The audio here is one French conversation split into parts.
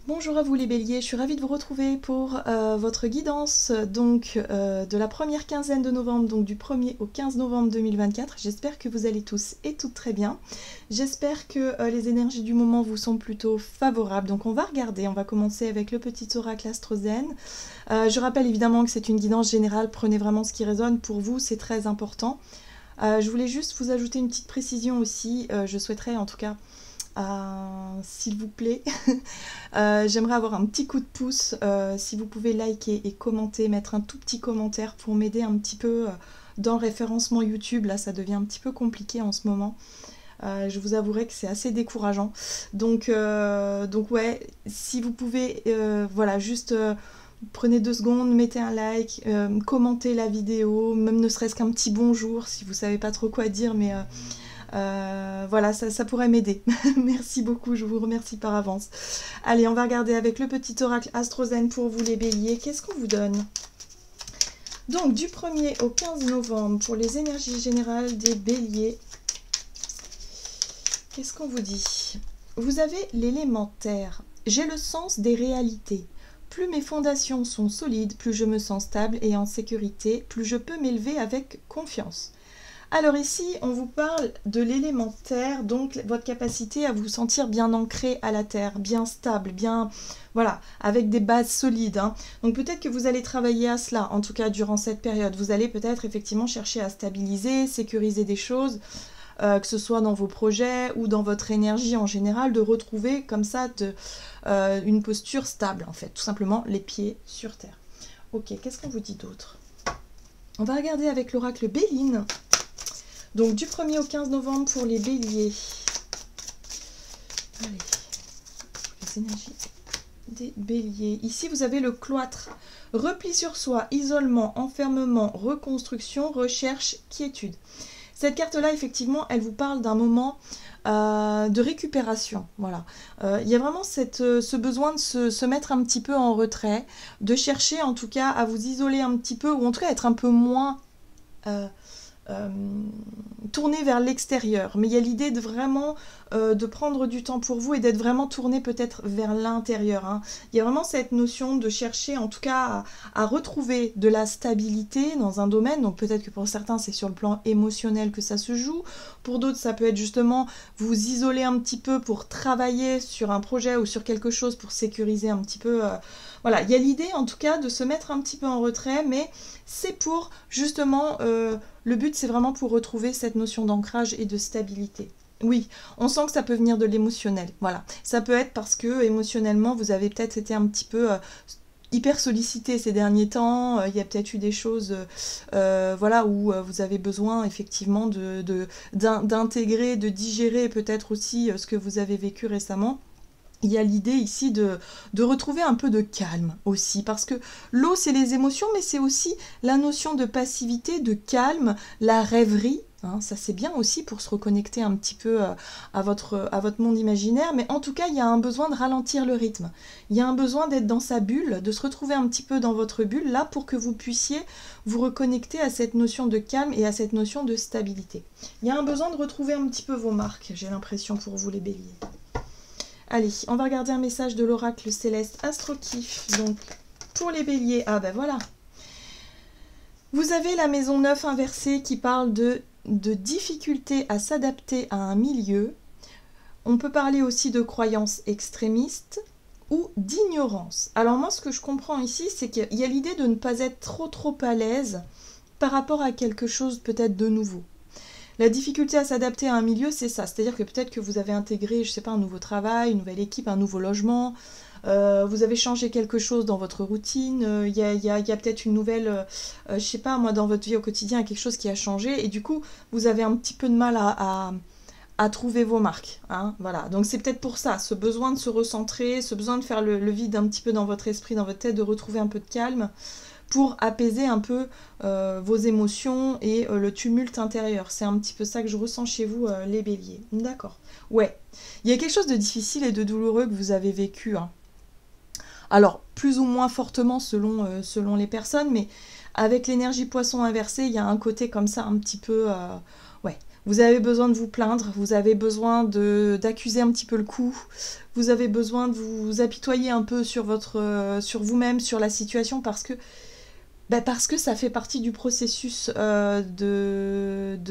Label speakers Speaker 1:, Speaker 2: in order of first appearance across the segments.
Speaker 1: Bonjour à vous les béliers, je suis ravie de vous retrouver pour votre guidance de la première quinzaine de novembre, donc du 1er au 15 novembre 2024. J'espère que vous allez tous et toutes très bien. J'espère que les énergies du moment vous sont plutôt favorables. Donc on va regarder, on va commencer avec le petit oracle AstroZen. Je rappelle évidemment que c'est une guidance générale, prenez vraiment ce qui résonne pour vous, c'est très important. Je voulais juste vous ajouter une petite précision aussi, je souhaiterais en tout cas... s'il vous plaît, j'aimerais avoir un petit coup de pouce, si vous pouvez liker et commenter, mettre un tout petit commentaire pour m'aider un petit peu dans le référencement YouTube. Là ça devient un petit peu compliqué en ce moment, je vous avouerai que c'est assez décourageant, donc ouais, si vous pouvez, voilà, juste prenez 2 secondes, mettez un like, commentez la vidéo, même ne serait-ce qu'un petit bonjour si vous savez pas trop quoi dire, mais voilà, ça pourrait m'aider. Merci beaucoup, je vous remercie par avance. Allez, on va regarder avec le petit oracle AstroZen pour vous les béliers. Qu'est-ce qu'on vous donne? Donc, du 1er au 15 novembre, pour les énergies générales des béliers, qu'est-ce qu'on vous dit? Vous avez l'élément terre. J'ai le sens des réalités. Plus mes fondations sont solides, plus je me sens stable et en sécurité, plus je peux m'élever avec confiance. Alors ici, on vous parle de l'élément terre, donc votre capacité à vous sentir bien ancré à la terre, bien stable, bien, voilà, avec des bases solides, hein. Donc peut-être que vous allez travailler à cela, en tout cas durant cette période. Vous allez peut-être effectivement chercher à stabiliser, sécuriser des choses, que ce soit dans vos projets ou dans votre énergie en général, de retrouver comme ça une posture stable, en fait, tout simplement les pieds sur terre. Ok, qu'est-ce qu'on vous dit d'autre? On va regarder avec l'oracle Béline. Donc du 1er au 15 novembre pour les béliers. Allez, les énergies des béliers. Ici, vous avez le cloître. Repli sur soi, isolement, enfermement, reconstruction, recherche, quiétude. Cette carte-là, effectivement, elle vous parle d'un moment de récupération. Voilà. Il y a vraiment ce besoin de se mettre un petit peu en retrait, de chercher en tout cas à vous isoler un petit peu, ou en tout cas être un peu moins... tourner vers l'extérieur, mais il y a l'idée de vraiment de prendre du temps pour vous et d'être vraiment tourné peut-être vers l'intérieur, hein. Il y a vraiment cette notion de chercher en tout cas à retrouver de la stabilité dans un domaine, donc peut-être que pour certains c'est sur le plan émotionnel que ça se joue, pour d'autres ça peut être justement vous isoler un petit peu pour travailler sur un projet ou sur quelque chose pour sécuriser un petit peu, voilà, il y a l'idée en tout cas de se mettre un petit peu en retrait, mais c'est pour justement... le but, c'est vraiment pour retrouver cette notion d'ancrage et de stabilité. Oui, on sent que ça peut venir de l'émotionnel. Voilà, ça peut être parce que émotionnellement, vous avez peut-être été un petit peu hyper sollicité ces derniers temps. Il y a peut-être eu des choses, voilà, où vous avez besoin effectivement d'intégrer, de digérer peut-être aussi ce que vous avez vécu récemment. Il y a l'idée ici de retrouver un peu de calme aussi, parce que l'eau c'est les émotions, mais c'est aussi la notion de passivité, de calme, la rêverie, hein, ça c'est bien aussi pour se reconnecter un petit peu à votre monde imaginaire, mais en tout cas il y a un besoin de ralentir le rythme, il y a un besoin d'être dans sa bulle, de se retrouver un petit peu dans votre bulle, là pour que vous puissiez vous reconnecter à cette notion de calme et à cette notion de stabilité. Il y a un besoin de retrouver un petit peu vos marques, j'ai l'impression pour vous les béliers. Allez, on va regarder un message de l'oracle céleste Astrokif. Donc, pour les béliers, ah ben voilà. Vous avez la maison 9 inversée qui parle de difficulté à s'adapter à un milieu. On peut parler aussi de croyances extrémistes ou d'ignorance. Alors moi, ce que je comprends ici, c'est qu'il y a l'idée de ne pas être trop à l'aise par rapport à quelque chose peut-être de nouveau. La difficulté à s'adapter à un milieu, c'est ça. C'est-à-dire que peut-être que vous avez intégré, je ne sais pas, un nouveau travail, une nouvelle équipe, un nouveau logement. Vous avez changé quelque chose dans votre routine. Il y a peut-être une nouvelle, je ne sais pas, moi, dans votre vie au quotidien, quelque chose qui a changé. Et du coup, vous avez un petit peu de mal à trouver vos marques, hein, voilà. Donc c'est peut-être pour ça, ce besoin de se recentrer, ce besoin de faire le vide un petit peu dans votre esprit, dans votre tête, de retrouver un peu de calme, pour apaiser un peu vos émotions et le tumulte intérieur. C'est un petit peu ça que je ressens chez vous, les béliers. D'accord. Ouais. Il y a quelque chose de difficile et de douloureux que vous avez vécu, hein. Alors, plus ou moins fortement selon les personnes, mais avec l'énergie poisson inversée, il y a un côté comme ça un petit peu... ouais. Vous avez besoin de vous plaindre, vous avez besoin d'accuser un petit peu le coup, vous avez besoin de vous apitoyer un peu sur sur vous-même, sur la situation, parce que ça fait partie du processus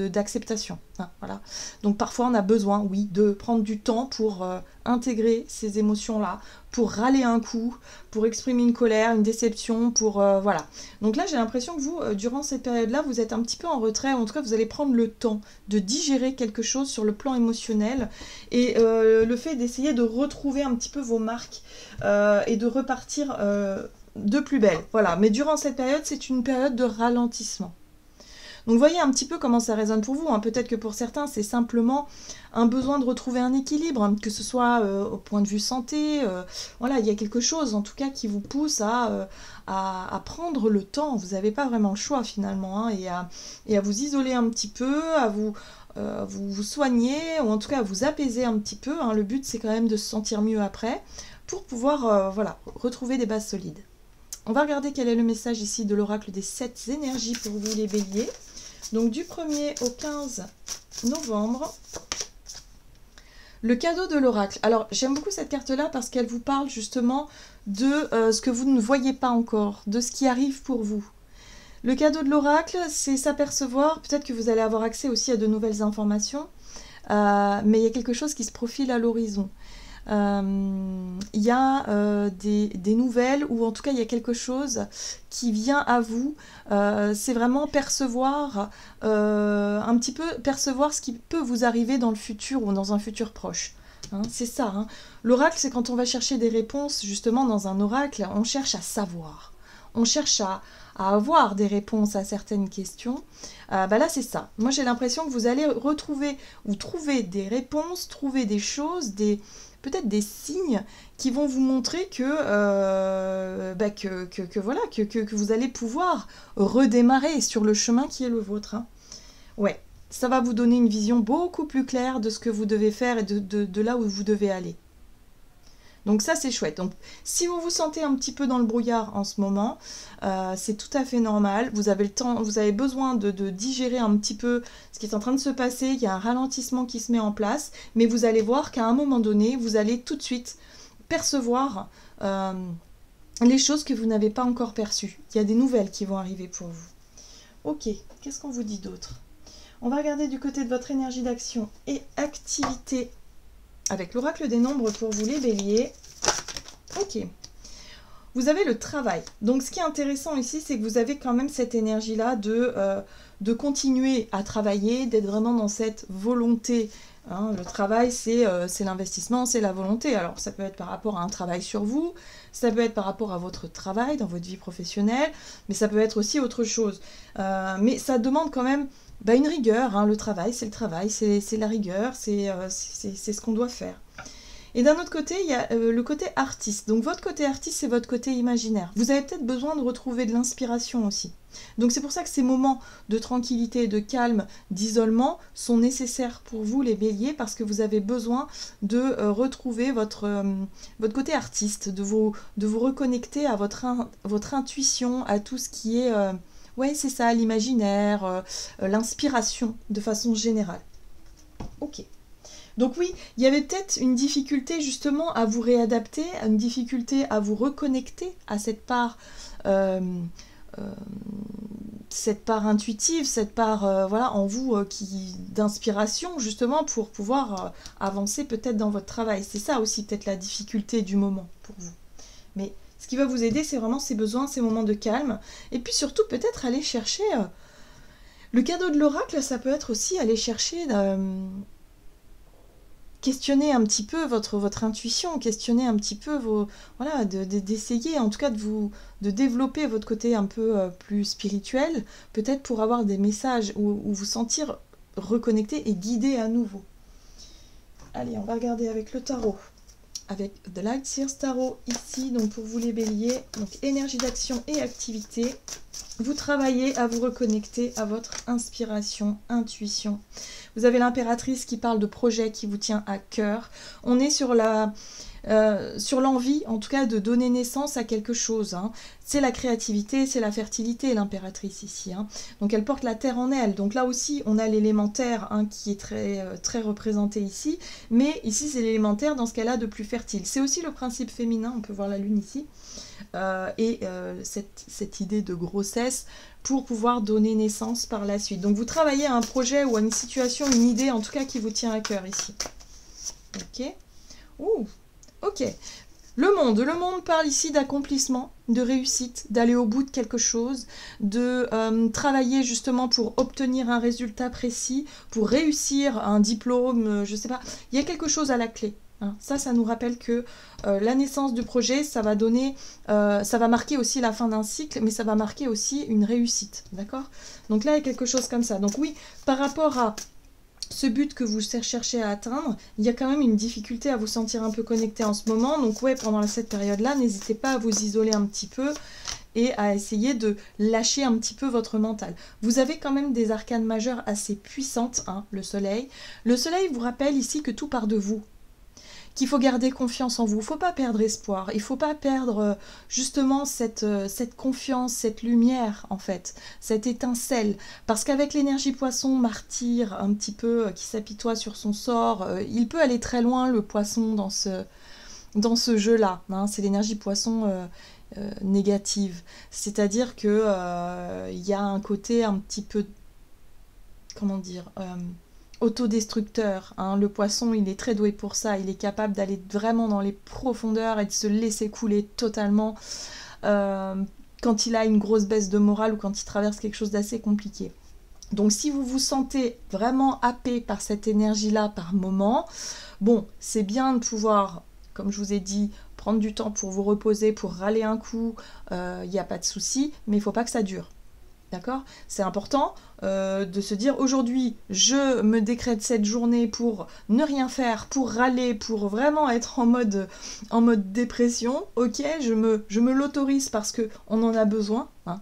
Speaker 1: d'acceptation. Hein, voilà. Donc parfois on a besoin, oui, de prendre du temps pour intégrer ces émotions-là, pour râler un coup, pour exprimer une colère, une déception, pour voilà. Donc là j'ai l'impression que vous, durant cette période-là, vous êtes un petit peu en retrait, ou en tout cas vous allez prendre le temps de digérer quelque chose sur le plan émotionnel, et le fait d'essayer de retrouver un petit peu vos marques et de repartir de plus belle. Voilà. Mais durant cette période, c'est une période de ralentissement. Donc voyez un petit peu comment ça résonne pour vous. Hein. Peut-être que pour certains, c'est simplement un besoin de retrouver un équilibre, hein, que ce soit au point de vue santé. Voilà, il y a quelque chose en tout cas qui vous pousse à prendre le temps. Vous n'avez pas vraiment le choix finalement, hein, et à vous isoler un petit peu, à vous soigner, ou en tout cas à vous apaiser un petit peu. Hein. Le but, c'est quand même de se sentir mieux après, pour pouvoir voilà, retrouver des bases solides. On va regarder quel est le message ici de l'oracle des 7 énergies pour vous les béliers. Donc du 1er au 15 novembre, le cadeau de l'oracle. Alors j'aime beaucoup cette carte-là parce qu'elle vous parle justement de ce que vous ne voyez pas encore, de ce qui arrive pour vous. Le cadeau de l'oracle, c'est s'apercevoir, peut-être que vous allez avoir accès aussi à de nouvelles informations, mais il y a quelque chose qui se profile à l'horizon. Il y a des nouvelles, ou en tout cas il y a quelque chose qui vient à vous. C'est vraiment percevoir un petit peu percevoir ce qui peut vous arriver dans le futur ou dans un futur proche. Hein, c'est ça. Hein. L'oracle, c'est quand on va chercher des réponses, justement dans un oracle, on cherche à savoir. On cherche à avoir des réponses à certaines questions. Là, c'est ça. Moi, j'ai l'impression que vous allez retrouver ou trouver des réponses, trouver des choses, peut-être des signes qui vont vous montrer que vous allez pouvoir redémarrer sur le chemin qui est le vôtre. Hein. Ouais, ça va vous donner une vision beaucoup plus claire de ce que vous devez faire et de là où vous devez aller. Donc ça, c'est chouette. Donc, si vous vous sentez un petit peu dans le brouillard en ce moment, c'est tout à fait normal. Vous avez le temps, vous avez besoin de digérer un petit peu ce qui est en train de se passer. Il y a un ralentissement qui se met en place, mais vous allez voir qu'à un moment donné, vous allez tout de suite percevoir les choses que vous n'avez pas encore perçues. Il y a des nouvelles qui vont arriver pour vous. Ok, qu'est-ce qu'on vous dit d'autre? On va regarder du côté de votre énergie d'action et activité avec l'oracle des nombres pour vous les béliers. Ok. Vous avez le travail. Donc ce qui est intéressant ici, c'est que vous avez quand même cette énergie-là de continuer à travailler, d'être vraiment dans cette volonté. Hein. Le travail, c'est l'investissement, c'est la volonté. Alors ça peut être par rapport à un travail sur vous, ça peut être par rapport à votre travail dans votre vie professionnelle, mais ça peut être aussi autre chose. Mais ça demande quand même une rigueur. Hein. Le travail, c'est la rigueur, c'est ce qu'on doit faire. Et d'un autre côté, il y a le côté artiste. Donc votre côté artiste, c'est votre côté imaginaire. Vous avez peut-être besoin de retrouver de l'inspiration aussi. Donc c'est pour ça que ces moments de tranquillité, de calme, d'isolement sont nécessaires pour vous les béliers, parce que vous avez besoin de retrouver votre côté artiste, de vous reconnecter à votre intuition, à tout ce qui est... ouais, c'est ça, l'imaginaire, l'inspiration de façon générale. Ok. Donc oui, il y avait peut-être une difficulté justement à vous réadapter, une difficulté à vous reconnecter à cette part intuitive, cette part voilà, en vous d'inspiration justement pour pouvoir avancer peut-être dans votre travail. C'est ça aussi peut-être la difficulté du moment pour vous. Mais ce qui va vous aider, c'est vraiment ces besoins, ces moments de calme. Et puis surtout peut-être aller chercher... le cadeau de l'oracle, ça peut être aussi aller chercher... questionner un petit peu votre intuition, questionner un petit peu voilà, d'essayer en tout cas de développer votre côté un peu plus spirituel, peut-être pour avoir des messages ou vous sentir reconnecté et guidé à nouveau. Allez, on va regarder avec le tarot, avec The Light Seers Tarot ici, donc pour vous les béliers, donc énergie d'action et activité. Vous travaillez à vous reconnecter à votre inspiration, intuition. Vous avez l'impératrice qui parle de projet qui vous tient à cœur. On est sur sur l'envie, en tout cas, de donner naissance à quelque chose. Hein. C'est la créativité, c'est la fertilité, l'impératrice ici. Hein. Donc elle porte la terre en elle. Donc là aussi, on a l'élémentaire hein, qui est très représenté ici. Mais ici, c'est l'élémentaire dans ce qu'elle a de plus fertile. C'est aussi le principe féminin, on peut voir la lune ici. Cette idée de grossesse pour pouvoir donner naissance par la suite. Donc vous travaillez à un projet ou à une situation, une idée en tout cas qui vous tient à cœur ici. Ok. Ouh. Ok. Le monde parle ici d'accomplissement, de réussite, d'aller au bout de quelque chose, de travailler justement pour obtenir un résultat précis, pour réussir un diplôme, je sais pas. Il y a quelque chose à la clé. Hein. Ça nous rappelle que la naissance du projet, ça va donner, ça va marquer aussi la fin d'un cycle, mais ça va marquer aussi une réussite, d'accord? Donc là, il y a quelque chose comme ça. Donc oui, par rapport à ce but que vous cherchez à atteindre, il y a quand même une difficulté à vous sentir un peu connecté en ce moment. Donc ouais, pendant cette période-là, n'hésitez pas à vous isoler un petit peu et à essayer de lâcher un petit peu votre mental. Vous avez quand même des arcanes majeures assez puissantes, hein, le soleil. Le soleil vous rappelle ici que tout part de vous, qu'il faut garder confiance en vous, il ne faut pas perdre espoir, il ne faut pas perdre justement cette confiance, cette lumière en fait, cette étincelle, parce qu'avec l'énergie poisson, martyr un petit peu, qui s'apitoie sur son sort, il peut aller très loin le poisson dans ce jeu-là, hein, c'est l'énergie poisson négative, c'est-à-dire que y a un côté un petit peu, comment dire, autodestructeur. Hein. Le poisson, il est très doué pour ça. Il est capable d'aller vraiment dans les profondeurs et de se laisser couler totalement quand il a une grosse baisse de morale ou quand il traverse quelque chose d'assez compliqué. Donc si vous vous sentez vraiment happé par cette énergie-là par moment, bon, c'est bien de pouvoir, comme je vous ai dit, prendre du temps pour vous reposer, pour râler un coup, il n'y a pas de souci, mais il ne faut pas que ça dure. D'accord? C'est important de se dire aujourd'hui, je me décrète cette journée pour ne rien faire, pour râler, pour vraiment être en mode dépression. Ok, je me l'autorise parce qu'on en a besoin. Hein,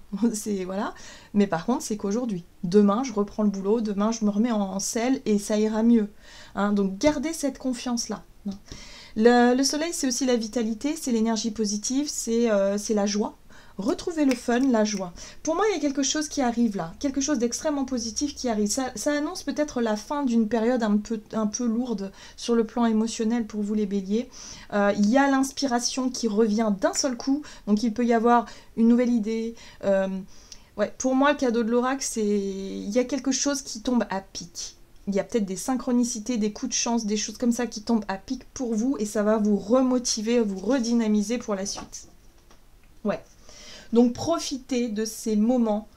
Speaker 1: voilà. Mais par contre, c'est qu'aujourd'hui, demain, je reprends le boulot, demain, je me remets en selle et ça ira mieux. Hein, donc, gardez cette confiance-là. Hein. Le soleil, c'est aussi la vitalité, c'est l'énergie positive, c'est la joie. Retrouvez le fun, la joie. Pour moi, il y a quelque chose qui arrive là, quelque chose d'extrêmement positif qui arrive. Ça annonce peut-être la fin d'une période un peu lourde sur le plan émotionnel pour vous les béliers. Il y a l'inspiration qui revient d'un seul coup, donc il peut y avoir une nouvelle idée. Ouais, pour moi, le cadeau de l'oracle, il y a quelque chose qui tombe à pic. Il y a peut-être des synchronicités, des coups de chance, des choses comme ça qui tombent à pic pour vous et ça va vous remotiver, vous redynamiser pour la suite. Ouais. Donc profitez de ces moments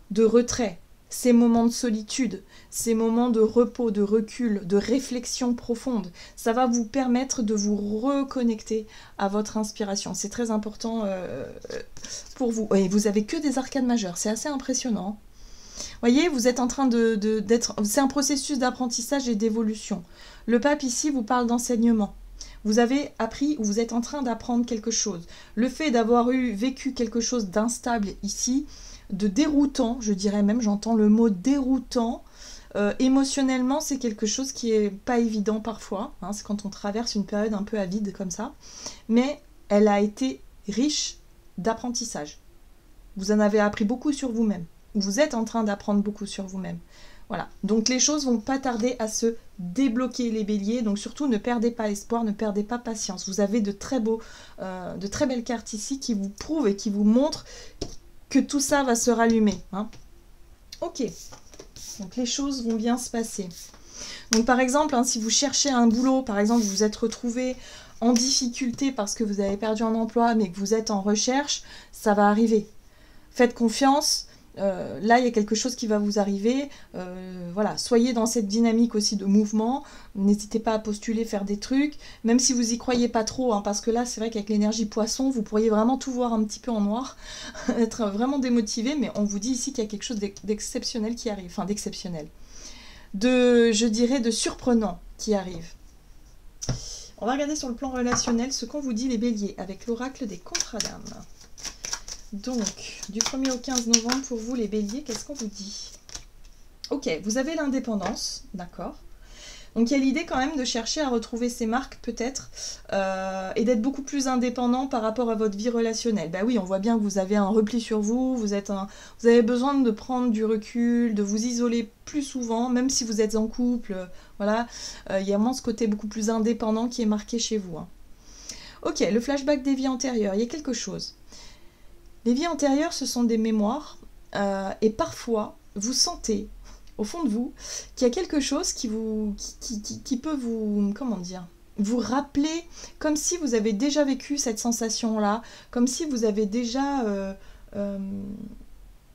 Speaker 1: de retrait, ces moments de solitude, ces moments de repos, de recul, de réflexion profonde. Ça va vous permettre de vous reconnecter à votre inspiration. C'est très important pour vous. Et vous avez que des arcanes majeures, c'est assez impressionnant. Voyez, vous êtes en train d'être... C'est un processus d'apprentissage et d'évolution. Le pape ici vous parle d'enseignement. Vous avez appris ou vous êtes en train d'apprendre quelque chose. Le fait d'avoir vécu quelque chose d'instable ici, de déroutant, je dirais même, j'entends le mot déroutant, émotionnellement, c'est quelque chose qui est pas évident parfois. Hein, c'est quand on traverse une période un peu avide comme ça. Mais elle a été riche d'apprentissage. Vous en avez appris beaucoup sur vous-même. Vous êtes en train d'apprendre beaucoup sur vous-même. Voilà, donc les choses vont pas tarder à se débloquer les béliers, donc surtout ne perdez pas espoir, ne perdez pas patience. Vous avez de très belles cartes ici qui vous prouvent et qui vous montrent que tout ça va se rallumer. Hein. Ok, donc les choses vont bien se passer. Donc par exemple, hein, si vous cherchez un boulot, par exemple vous vous êtes retrouvé en difficulté parce que vous avez perdu un emploi mais que vous êtes en recherche, ça va arriver. Faites confiance. Là, il y a quelque chose qui va vous arriver. Voilà, soyez dans cette dynamique aussi de mouvement. N'hésitez pas à postuler, faire des trucs, même si vous y croyez pas trop, hein, parce que là, c'est vrai qu'avec l'énergie poisson, vous pourriez vraiment tout voir un petit peu en noir, être vraiment démotivé, mais on vous dit ici qu'il y a quelque chose d'exceptionnel qui arrive, enfin d'exceptionnel, je dirais de surprenant qui arrive. On va regarder sur le plan relationnel ce qu'on vous dit les béliers avec l'oracle des contrats d'âme. Donc, du 1er au 15 novembre, pour vous les béliers, qu'est-ce qu'on vous dit? Ok, vous avez l'indépendance, d'accord. Donc il y a l'idée quand même de chercher à retrouver ses marques peut-être et d'être beaucoup plus indépendant par rapport à votre vie relationnelle. Bah oui, on voit bien que vous avez un repli sur vous, vous avez besoin de prendre du recul, de vous isoler plus souvent, même si vous êtes en couple, voilà. Il y a moins ce côté beaucoup plus indépendant qui est marqué chez vous. Hein. Ok, le flashback des vies antérieures, il y a quelque chose. Les vies antérieures, ce sont des mémoires et parfois, vous sentez au fond de vous, qu'il y a quelque chose qui peut vous, comment dire, vous rappeler, comme si vous avez déjà vécu cette sensation-là, comme si vous avez déjà, je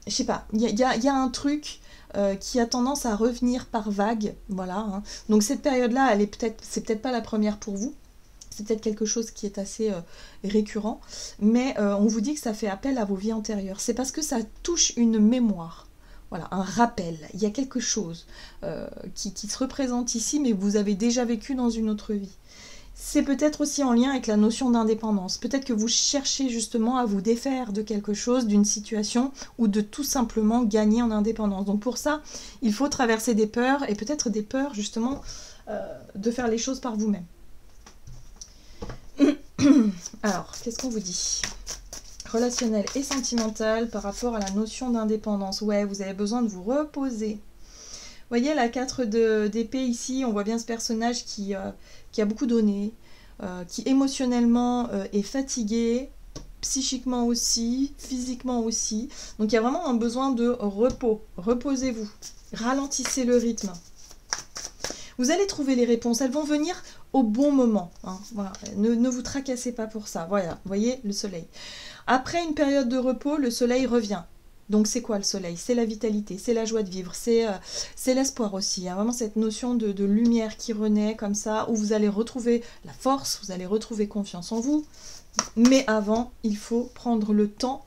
Speaker 1: sais pas, il y a un truc qui a tendance à revenir par vague, voilà. Hein. Donc cette période-là, c'est peut-être pas la première pour vous, c'est peut-être quelque chose qui est assez récurrent, mais on vous dit que ça fait appel à vos vies antérieures. C'est parce que ça touche une mémoire. Voilà, un rappel, il y a quelque chose qui se représente ici, mais vous avez déjà vécu dans une autre vie. C'est peut-être aussi en lien avec la notion d'indépendance. Peut-être que vous cherchez justement à vous défaire de quelque chose, d'une situation, ou de tout simplement gagner en indépendance. Donc pour ça, il faut traverser des peurs, et peut-être des peurs justement de faire les choses par vous-même. Alors, qu'est-ce qu'on vous dit ? Relationnel et sentimental par rapport à la notion d'indépendance. Ouais, vous avez besoin de vous reposer. Vous voyez la 4 d'épée ici, on voit bien ce personnage qui a beaucoup donné, qui émotionnellement est fatigué, psychiquement aussi, physiquement aussi. Donc il y a vraiment un besoin de repos. Reposez-vous, ralentissez le rythme. Vous allez trouver les réponses, elles vont venir au bon moment. Hein. Voilà. Ne vous tracassez pas pour ça. Voilà, vous voyez le soleil. Après une période de repos, le soleil revient. Donc c'est quoi le soleil? C'est la vitalité, c'est la joie de vivre, c'est l'espoir aussi. Il y a vraiment cette notion de lumière qui renaît comme ça, où vous allez retrouver la force, vous allez retrouver confiance en vous. Mais avant, il faut prendre le temps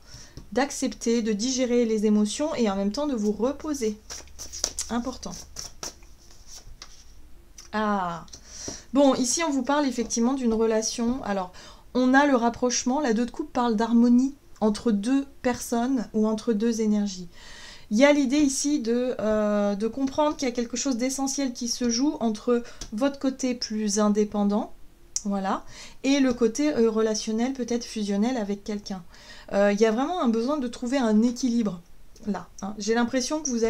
Speaker 1: d'accepter, de digérer les émotions et en même temps de vous reposer. Important. Ah, bon, ici on vous parle effectivement d'une relation. Alors, on a le rapprochement, la 2 de coupe parle d'harmonie entre deux personnes ou entre deux énergies. Il y a l'idée ici de comprendre qu'il y a quelque chose d'essentiel qui se joue entre votre côté plus indépendant, voilà, et le côté relationnel, peut-être fusionnel avec quelqu'un. Il y a vraiment un besoin de trouver un équilibre là. Hein. J'ai l'impression que vous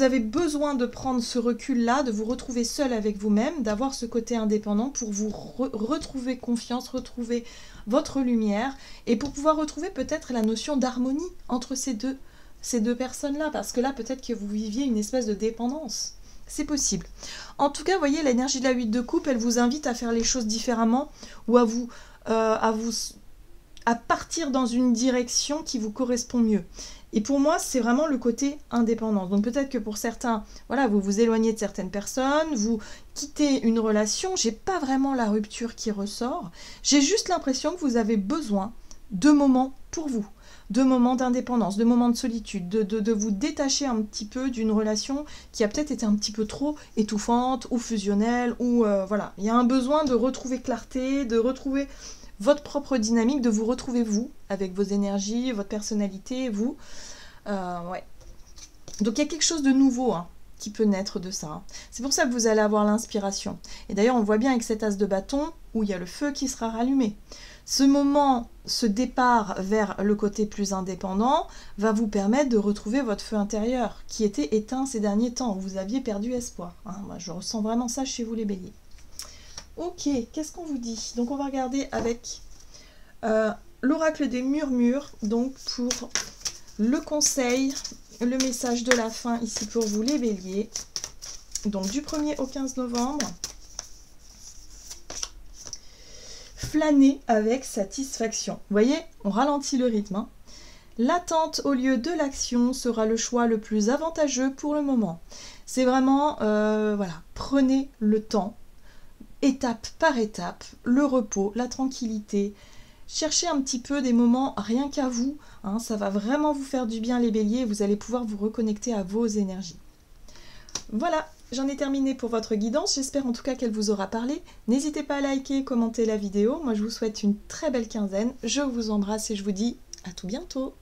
Speaker 1: avez besoin de prendre ce recul-là, de vous retrouver seul avec vous-même, d'avoir ce côté indépendant pour vous retrouver confiance, retrouver votre lumière et pour pouvoir retrouver peut-être la notion d'harmonie entre ces deux personnes-là, parce que là, peut-être que vous viviez une espèce de dépendance. C'est possible. En tout cas, vous voyez, l'énergie de la 8 de coupe, elle vous invite à faire les choses différemment ou à partir dans une direction qui vous correspond mieux. Et pour moi, c'est vraiment le côté indépendant. Donc peut-être que pour certains, voilà, vous vous éloignez de certaines personnes, vous quittez une relation, j'ai pas vraiment la rupture qui ressort. J'ai juste l'impression que vous avez besoin de moments pour vous, de moments d'indépendance, de moments de solitude, de vous détacher un petit peu d'une relation qui a peut-être été un petit peu trop étouffante ou fusionnelle, ou voilà. Il y a un besoin de retrouver clarté, de retrouver votre propre dynamique, de vous retrouver vous, avec vos énergies, votre personnalité, vous. Ouais. Donc il y a quelque chose de nouveau hein, qui peut naître de ça. Hein. C'est pour ça que vous allez avoir l'inspiration. Et d'ailleurs, on voit bien avec cet as de bâton, où il y a le feu qui sera rallumé. Ce moment, ce départ vers le côté plus indépendant, va vous permettre de retrouver votre feu intérieur, qui était éteint ces derniers temps, où vous aviez perdu espoir. Hein. Moi, je ressens vraiment ça chez vous les béliers. Ok, qu'est-ce qu'on vous dit? Donc on va regarder avec l'oracle des murmures, donc pour le conseil, le message de la fin ici pour vous les béliers. Donc du 1er au 15 novembre. Flâner avec satisfaction. Vous voyez, on ralentit le rythme. Hein. L'attente au lieu de l'action sera le choix le plus avantageux pour le moment. C'est vraiment, voilà, prenez le temps. Étape par étape, le repos, la tranquillité. Cherchez un petit peu des moments rien qu'à vous. Hein, ça va vraiment vous faire du bien les béliers et vous allez pouvoir vous reconnecter à vos énergies. Voilà, j'en ai terminé pour votre guidance. J'espère en tout cas qu'elle vous aura parlé. N'hésitez pas à liker, commenter la vidéo. Moi, je vous souhaite une très belle quinzaine. Je vous embrasse et je vous dis à tout bientôt.